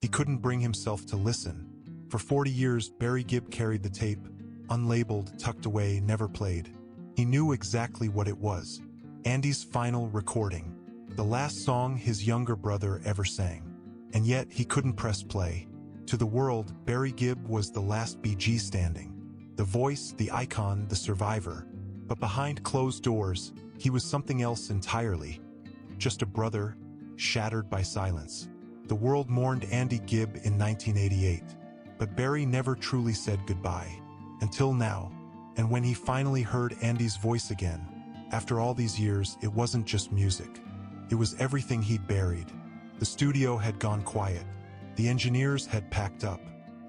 He couldn't bring himself to listen. For 40 years, Barry Gibb carried the tape, unlabeled, tucked away, never played. He knew exactly what it was. Andy's final recording, the last song his younger brother ever sang. And yet, he couldn't press play. To the world, Barry Gibb was the last BG standing. The voice, the icon, the survivor. But behind closed doors, he was something else entirely. Just a brother, shattered by silence. The world mourned Andy Gibb in 1988. But Barry never truly said goodbye. Until now. And when he finally heard Andy's voice again, after all these years, it wasn't just music. It was everything he'd buried. The studio had gone quiet. The engineers had packed up.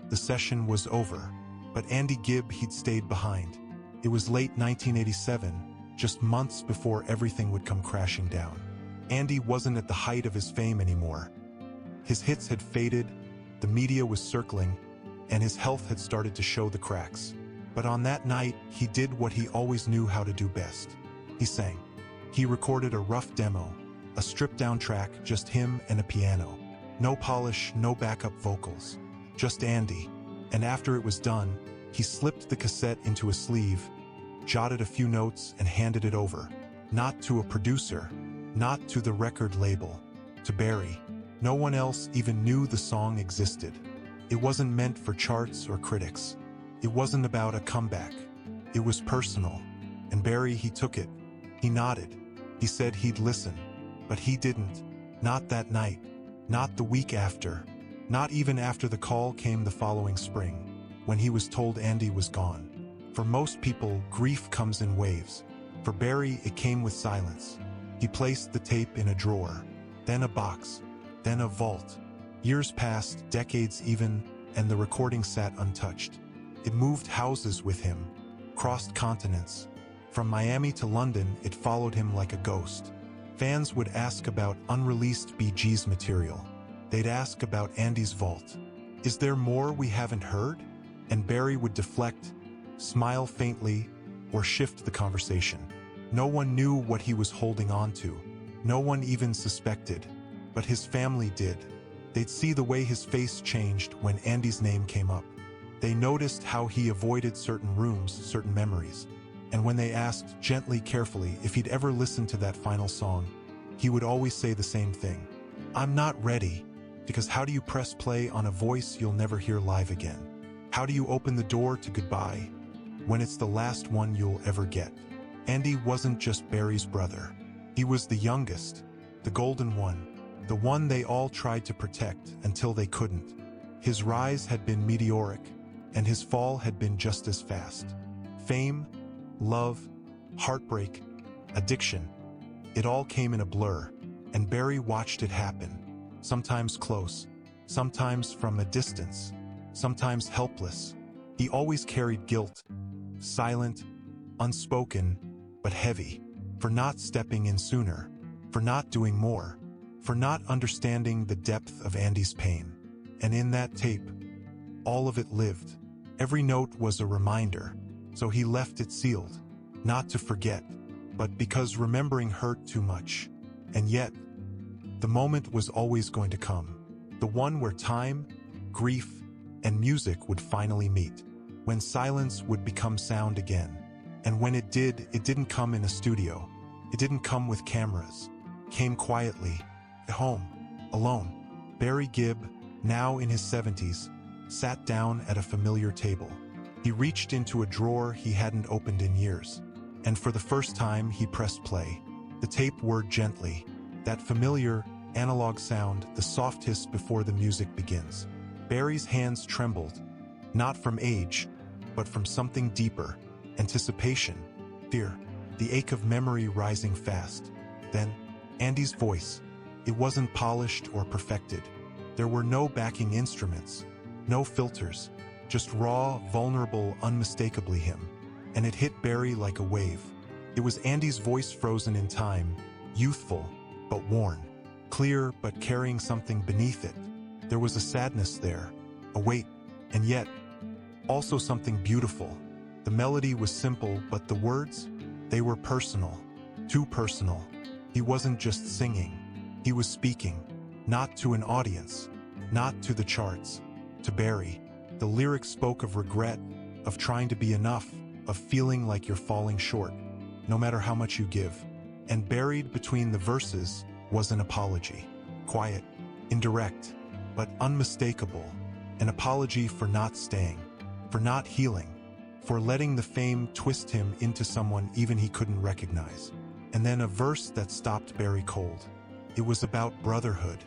The session was over. But Andy Gibb, he'd stayed behind. It was late 1987, just months before everything would come crashing down. Andy wasn't at the height of his fame anymore. His hits had faded, the media was circling, and his health had started to show the cracks. But on that night, he did what he always knew how to do best. He sang. He recorded a rough demo, a stripped-down track, just him and a piano. No polish, no backup vocals. Just Andy. And after it was done, he slipped the cassette into a sleeve, jotted a few notes, and handed it over. Not to a producer, not to the record label, to Barry. No one else even knew the song existed. It wasn't meant for charts or critics. It wasn't about a comeback. It was personal. And Barry, he took it. He nodded. He said he'd listen. But he didn't. Not that night. Not the week after. Not even after the call came the following spring, when he was told Andy was gone. For most people, grief comes in waves. For Barry, it came with silence. He placed the tape in a drawer, then a box, then a vault. Years passed, decades even, and the recording sat untouched. It moved houses with him, crossed continents. From Miami to London, it followed him like a ghost. Fans would ask about unreleased Bee Gees material. They'd ask about Andy's vault. Is there more we haven't heard? And Barry would deflect, smile faintly, or shift the conversation. No one knew what he was holding on to. No one even suspected. But his family did. They'd see the way his face changed when Andy's name came up. They noticed how he avoided certain rooms, certain memories. And when they asked, gently, carefully, if he'd ever listened to that final song, he would always say the same thing. I'm not ready. Because how do you press play on a voice you'll never hear live again? How do you open the door to goodbye when it's the last one you'll ever get? Andy wasn't just Barry's brother. He was the youngest, the golden one, the one they all tried to protect until they couldn't. His rise had been meteoric, and his fall had been just as fast. Fame, love, heartbreak, addiction. It all came in a blur, and Barry watched it happen, sometimes close, sometimes from a distance, sometimes helpless. He always carried guilt, silent, unspoken, but heavy, for not stepping in sooner, for not doing more, for not understanding the depth of Andy's pain. And in that tape, all of it lived. Every note was a reminder, so he left it sealed, not to forget, but because remembering hurt too much. And yet, the moment was always going to come, the one where time, grief, and music would finally meet, when silence would become sound again. And when it did, it didn't come in a studio. It didn't come with cameras. It came quietly, at home, alone. Barry Gibb, now in his 70s, sat down at a familiar table. He reached into a drawer he hadn't opened in years, and for the first time he pressed play. The tape whirred gently, that familiar, analog sound, the soft hiss before the music begins. Barry's hands trembled, not from age, but from something deeper, anticipation, fear, the ache of memory rising fast. Then, Andy's voice. It wasn't polished or perfected. There were no backing instruments, no filters, just raw, vulnerable, unmistakably him. And it hit Barry like a wave. It was Andy's voice frozen in time, youthful, but worn, clear, but carrying something beneath it. There was a sadness there, a weight, and yet, also something beautiful. The melody was simple, but the words, they were personal, too personal. He wasn't just singing, he was speaking, not to an audience, not to the charts. To Barry, the lyrics spoke of regret, of trying to be enough, of feeling like you're falling short, no matter how much you give. And buried between the verses was an apology. Quiet, indirect, but unmistakable. An apology for not staying, for not healing, for letting the fame twist him into someone even he couldn't recognize. And then a verse that stopped Barry cold. It was about brotherhood,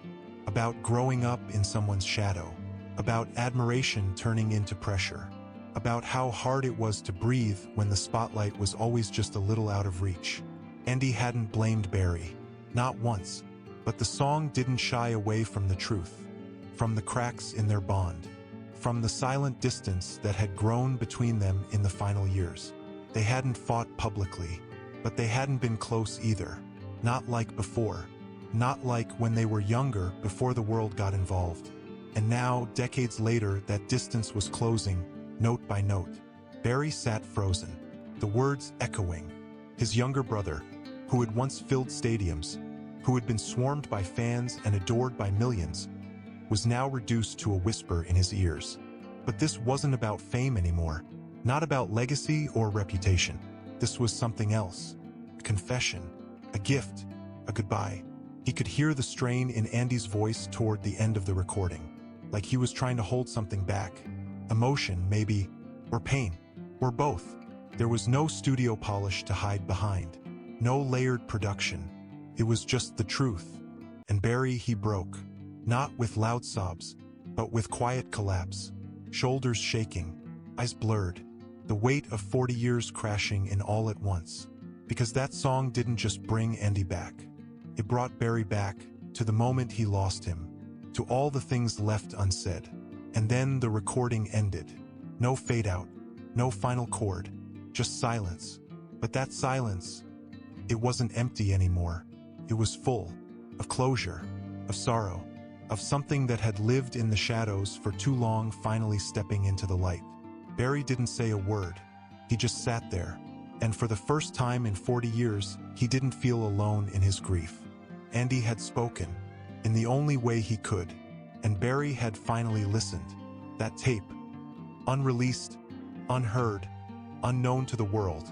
about growing up in someone's shadow, about admiration turning into pressure, about how hard it was to breathe when the spotlight was always just a little out of reach. Andy hadn't blamed Barry, not once, but the song didn't shy away from the truth, from the cracks in their bond, from the silent distance that had grown between them in the final years. They hadn't fought publicly, but they hadn't been close either, not like before, not like when they were younger before the world got involved. And now, decades later, that distance was closing, note by note. Barry sat frozen, the words echoing. His younger brother, who had once filled stadiums, who had been swarmed by fans and adored by millions, was now reduced to a whisper in his ears. But this wasn't about fame anymore, not about legacy or reputation. This was something else. A confession, a gift, a goodbye. He could hear the strain in Andy's voice toward the end of the recording, like he was trying to hold something back. Emotion, maybe, or pain, or both. There was no studio polish to hide behind, no layered production. It was just the truth. And Barry, he broke, not with loud sobs, but with quiet collapse, shoulders shaking, eyes blurred, the weight of 40 years crashing in all at once. Because that song didn't just bring Andy back. It brought Barry back to the moment he lost him, to all the things left unsaid. And then the recording ended. No fade out, no final chord, just silence. But that silence, it wasn't empty anymore. It was full of closure, of sorrow, of something that had lived in the shadows for too long finally stepping into the light. Barry didn't say a word. He just sat there. And for the first time in 40 years, he didn't feel alone in his grief. Andy had spoken, in the only way he could, and Barry had finally listened. That tape, unreleased, unheard, unknown to the world,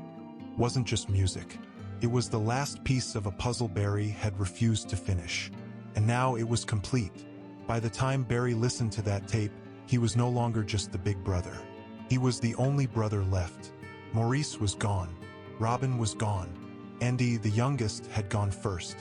wasn't just music. It was the last piece of a puzzle Barry had refused to finish. And now it was complete. By the time Barry listened to that tape, he was no longer just the big brother. He was the only brother left. Maurice was gone. Robin was gone. Andy, the youngest, had gone first.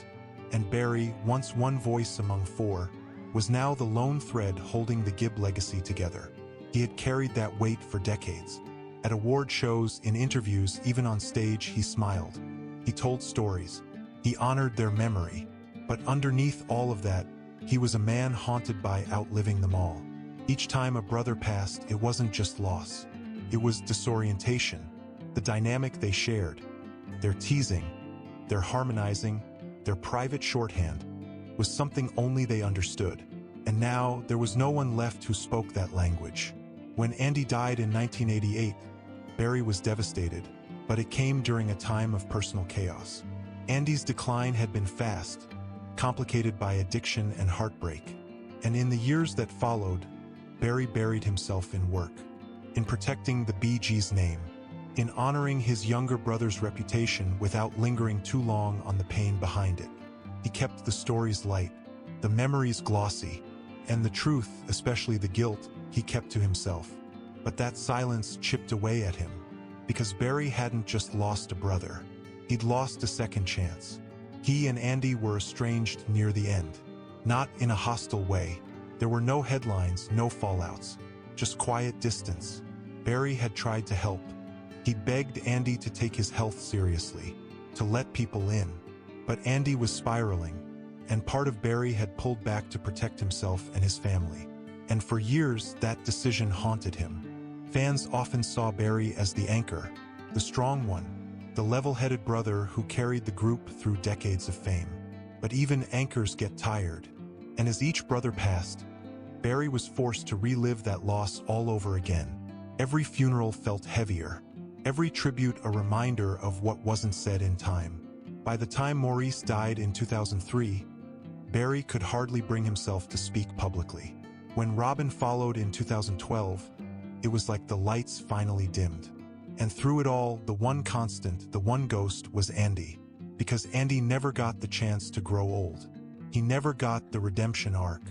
And Barry, once one voice among four, was now the lone thread holding the Gibb legacy together. He had carried that weight for decades. At award shows, in interviews, even on stage, he smiled. He told stories. He honored their memory. But underneath all of that, he was a man haunted by outliving them all. Each time a brother passed, it wasn't just loss. It was disorientation. The dynamic they shared, their teasing, their harmonizing, their private shorthand, was something only they understood. And now, there was no one left who spoke that language. When Andy died in 1988, Barry was devastated, but it came during a time of personal chaos. Andy's decline had been fast, complicated by addiction and heartbreak. And in the years that followed, Barry buried himself in work, in protecting the Bee Gees' name, in honoring his younger brother's reputation without lingering too long on the pain behind it. He kept the stories light, the memories glossy, and the truth, especially the guilt, he kept to himself. But that silence chipped away at him, because Barry hadn't just lost a brother. He'd lost a second chance. He and Andy were estranged near the end, not in a hostile way. There were no headlines, no fallouts, just quiet distance. Barry had tried to help. He'd begged Andy to take his health seriously, to let people in. But Andy was spiraling, and part of Barry had pulled back to protect himself and his family. And for years, that decision haunted him. Fans often saw Barry as the anchor, the strong one, the level-headed brother who carried the group through decades of fame. But even anchors get tired. And as each brother passed, Barry was forced to relive that loss all over again. Every funeral felt heavier. Every tribute a reminder of what wasn't said in time. By the time Maurice died in 2003, Barry could hardly bring himself to speak publicly. When Robin followed in 2012, it was like the lights finally dimmed. And through it all, the one constant, the one ghost was Andy. Because Andy never got the chance to grow old. He never got the redemption arc.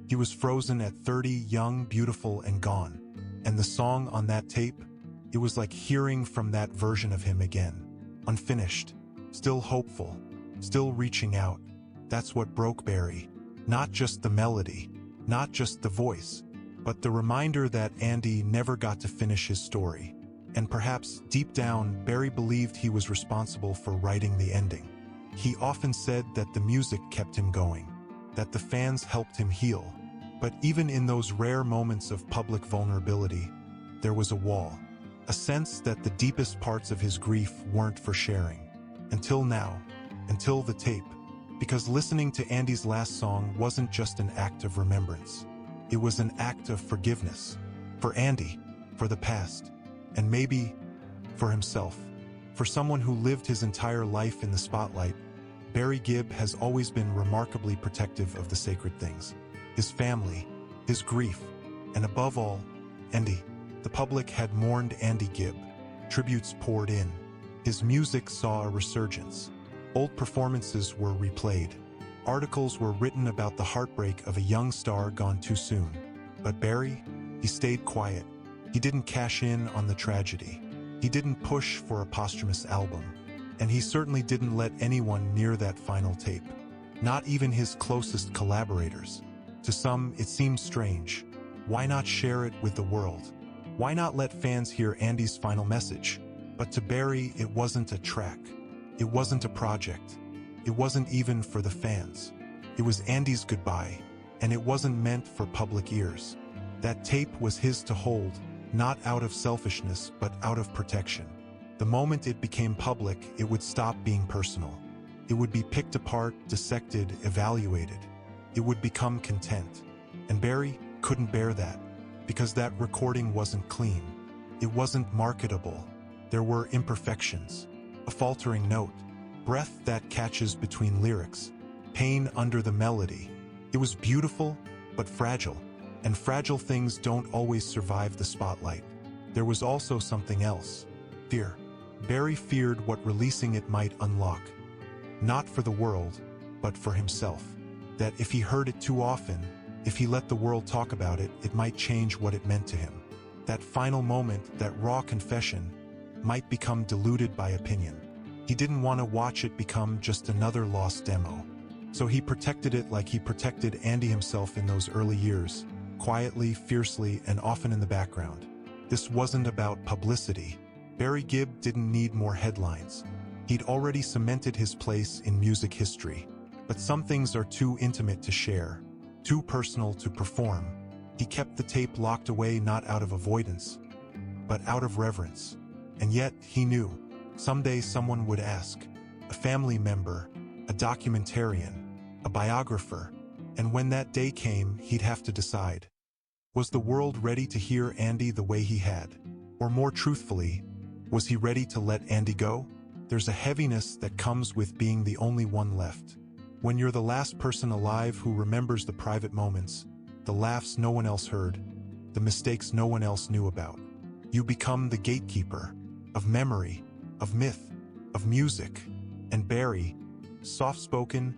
He was frozen at 30, young, beautiful, and gone. And the song on that tape, it was like hearing from that version of him again. Unfinished, still hopeful, still reaching out. That's what broke Barry. Not just the melody, not just the voice, but the reminder that Andy never got to finish his story. And perhaps, deep down, Barry believed he was responsible for writing the ending. He often said that the music kept him going, that the fans helped him heal. But even in those rare moments of public vulnerability, there was a wall. A sense that the deepest parts of his grief weren't for sharing. Until now, until the tape. Because listening to Andy's last song wasn't just an act of remembrance. It was an act of forgiveness. For Andy, for the past, and maybe for himself. For someone who lived his entire life in the spotlight, Barry Gibb has always been remarkably protective of the sacred things. His family, his grief, and above all, Andy. The public had mourned Andy Gibb. Tributes poured in. His music saw a resurgence. Old performances were replayed. Articles were written about the heartbreak of a young star gone too soon. But Barry, he stayed quiet. He didn't cash in on the tragedy. He didn't push for a posthumous album. And he certainly didn't let anyone near that final tape. Not even his closest collaborators. To some, it seemed strange. Why not share it with the world? Why not let fans hear Andy's final message? But to Barry, it wasn't a track. It wasn't a project. It wasn't even for the fans. It was Andy's goodbye, and it wasn't meant for public ears. That tape was his to hold, not out of selfishness, but out of protection. The moment it became public, it would stop being personal. It would be picked apart, dissected, evaluated. It would become content. And Barry couldn't bear that, because that recording wasn't clean. It wasn't marketable. There were imperfections. A faltering note, breath that catches between lyrics, pain under the melody. It was beautiful, but fragile. And fragile things don't always survive the spotlight. There was also something else. Fear. Barry feared what releasing it might unlock. Not for the world, but for himself. That if he heard it too often, if he let the world talk about it, it might change what it meant to him. That final moment, that raw confession, might become diluted by opinion. He didn't want to watch it become just another lost demo. So he protected it like he protected Andy himself in those early years, quietly, fiercely, and often in the background. This wasn't about publicity. Barry Gibb didn't need more headlines. He'd already cemented his place in music history. But some things are too intimate to share, too personal to perform. He kept the tape locked away not out of avoidance, but out of reverence. And yet, he knew, someday someone would ask, a family member, a documentarian, a biographer, and when that day came, he'd have to decide. Was the world ready to hear Andy the way he had? Or more truthfully, was he ready to let Andy go? There's a heaviness that comes with being the only one left. When you're the last person alive who remembers the private moments, the laughs no one else heard, the mistakes no one else knew about. You become the gatekeeper of memory, of myth, of music. And Barry, soft-spoken,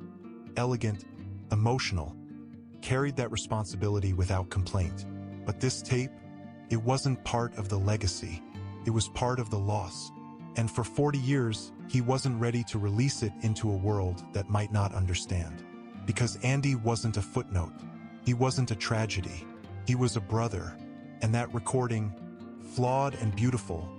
elegant, emotional, carried that responsibility without complaint. But this tape, it wasn't part of the legacy. It was part of the loss. And for 40 years, he wasn't ready to release it into a world that might not understand. Because Andy wasn't a footnote. He wasn't a tragedy. He was a brother. And that recording, flawed and beautiful,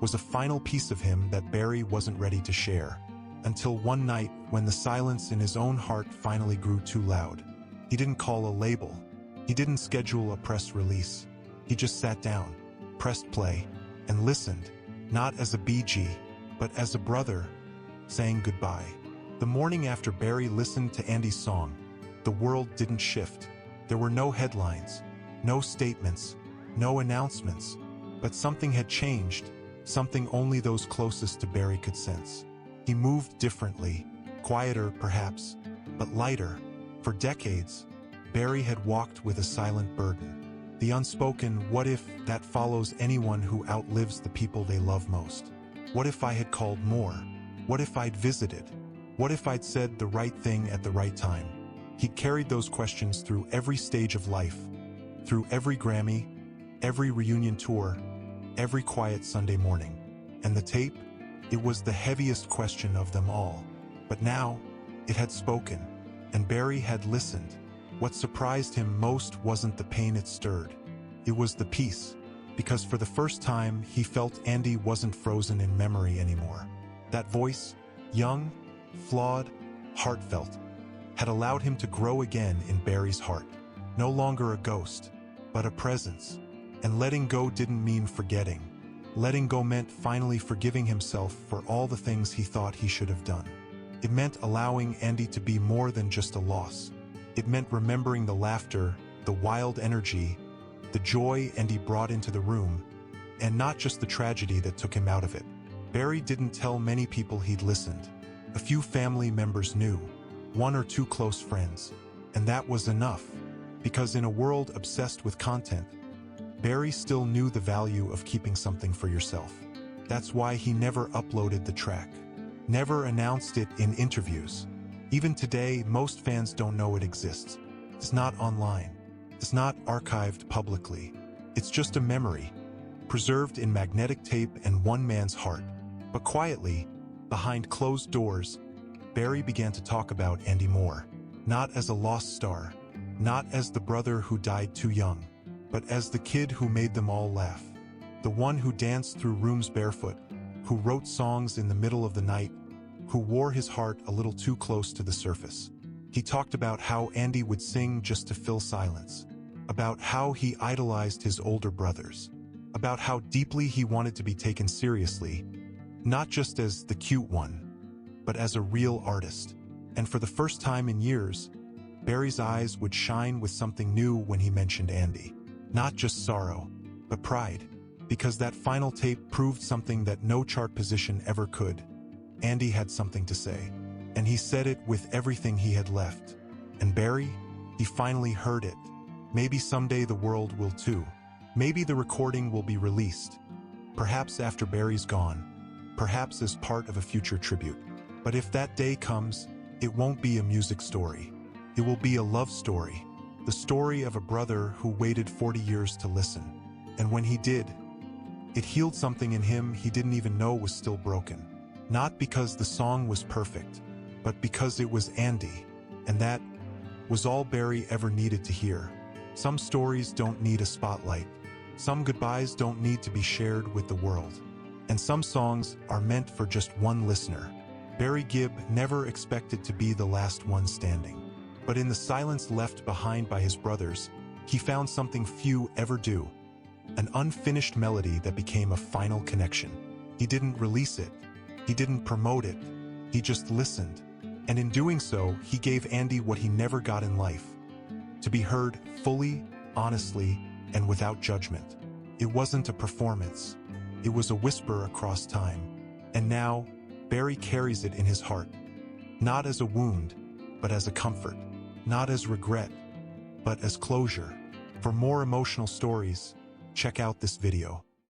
was a final piece of him that Barry wasn't ready to share. Until one night, when the silence in his own heart finally grew too loud. He didn't call a label. He didn't schedule a press release. He just sat down, pressed play, and listened, not as a BG, but as a brother, saying goodbye. The morning after Barry listened to Andy's song, the world didn't shift. There were no headlines, no statements, no announcements, but something had changed, something only those closest to Barry could sense. He moved differently, quieter perhaps, but lighter. For decades, Barry had walked with a silent burden. The unspoken what if that follows anyone who outlives the people they love most. What if I had called more? What if I'd visited? What if I'd said the right thing at the right time? He'd carried those questions through every stage of life, through every Grammy, every reunion tour, every quiet Sunday morning. And the tape? It was the heaviest question of them all. But now, it had spoken, and Barry had listened. What surprised him most wasn't the pain it stirred. It was the peace, because for the first time, he felt Andy wasn't frozen in memory anymore. That voice, young, flawed, heartfelt, had allowed him to grow again in Barry's heart. No longer a ghost, but a presence. And letting go didn't mean forgetting. Letting go meant finally forgiving himself for all the things he thought he should have done. It meant allowing Andy to be more than just a loss. It meant remembering the laughter, the wild energy, the joy Andy brought into the room, and not just the tragedy that took him out of it. Barry didn't tell many people he'd listened. A few family members knew, one or two close friends, and that was enough, because in a world obsessed with content, Barry still knew the value of keeping something for yourself. That's why he never uploaded the track, never announced it in interviews. Even today, most fans don't know it exists. It's not online. It's not archived publicly. It's just a memory, preserved in magnetic tape and one man's heart. But quietly, behind closed doors, Barry began to talk about Andy more. Not as a lost star, not as the brother who died too young, but as the kid who made them all laugh. The one who danced through rooms barefoot, who wrote songs in the middle of the night, who wore his heart a little too close to the surface. He talked about how Andy would sing just to fill silence, about how he idolized his older brothers, about how deeply he wanted to be taken seriously, not just as the cute one, but as a real artist. And for the first time in years, Barry's eyes would shine with something new when he mentioned Andy. Not just sorrow, but pride, because that final tape proved something that no chart position ever could. Andy had something to say, and he said it with everything he had left. And Barry, he finally heard it. Maybe someday the world will too. Maybe the recording will be released. Perhaps after Barry's gone. Perhaps as part of a future tribute. But if that day comes, it won't be a music story. It will be a love story. The story of a brother who waited 40 years to listen. And when he did, it healed something in him he didn't even know was still broken. Not because the song was perfect, but because it was Andy. And that was all Barry ever needed to hear. Some stories don't need a spotlight. Some goodbyes don't need to be shared with the world. And some songs are meant for just one listener. Barry Gibb never expected to be the last one standing. But in the silence left behind by his brothers, he found something few ever do. An unfinished melody that became a final connection. He didn't release it. He didn't promote it. He just listened. And in doing so, he gave Andy what he never got in life. To be heard fully, honestly, and without judgment. It wasn't a performance. It was a whisper across time. And now, Barry carries it in his heart. Not as a wound, but as a comfort. Not as regret, but as closure. For more emotional stories, check out this video.